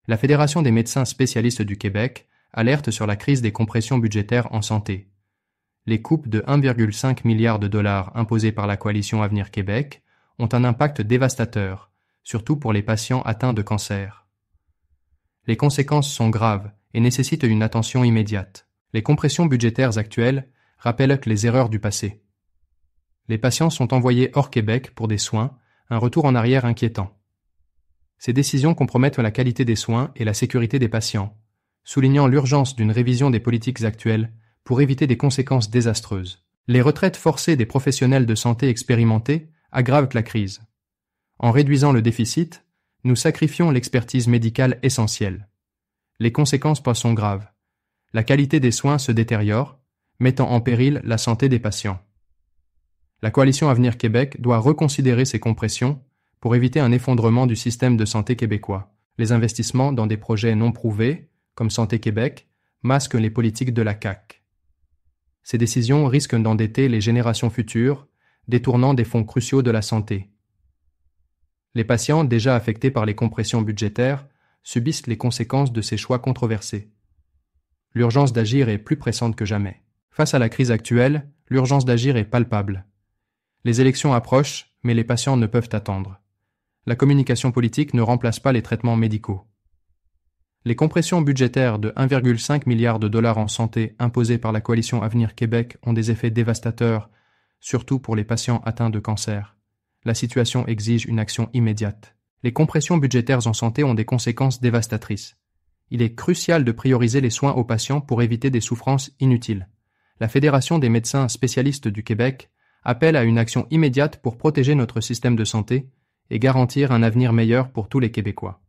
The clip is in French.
La Fédération des médecins spécialistes du Québec alerte sur la crise des compressions budgétaires en santé. Les coupes de 1,5 milliard de dollars imposées par la coalition Avenir Québec ont un impact dévastateur, surtout pour les patients atteints de cancer. Les conséquences sont graves et nécessitent une attention immédiate. Les compressions budgétaires actuelles rappellent les erreurs du passé. Les patients sont envoyés hors Québec pour des soins, un retour en arrière inquiétant. Ces décisions compromettent la qualité des soins et la sécurité des patients, soulignant l'urgence d'une révision des politiques actuelles pour éviter des conséquences désastreuses. Les retraites forcées des professionnels de santé expérimentés aggravent la crise. En réduisant le déficit, nous sacrifions l'expertise médicale essentielle. Les conséquences sont graves. La qualité des soins se détériore, mettant en péril la santé des patients. La coalition Avenir Québec doit reconsidérer ces compressions pour éviter un effondrement du système de santé québécois. Les investissements dans des projets non prouvés, comme Santé Québec, masquent les politiques de la CAQ. Ces décisions risquent d'endetter les générations futures, détournant des fonds cruciaux de la santé. Les patients, déjà affectés par les compressions budgétaires, subissent les conséquences de ces choix controversés. L'urgence d'agir est plus pressante que jamais. Face à la crise actuelle, l'urgence d'agir est palpable. Les élections approchent, mais les patients ne peuvent attendre. La communication politique ne remplace pas les traitements médicaux. Les compressions budgétaires de 1,5 milliard de dollars en santé imposées par la coalition Avenir Québec ont des effets dévastateurs, surtout pour les patients atteints de cancer. La situation exige une action immédiate. Les compressions budgétaires en santé ont des conséquences dévastatrices. Il est crucial de prioriser les soins aux patients pour éviter des souffrances inutiles. La Fédération des médecins spécialistes du Québec appelle à une action immédiate pour protéger notre système de santé et garantir un avenir meilleur pour tous les Québécois.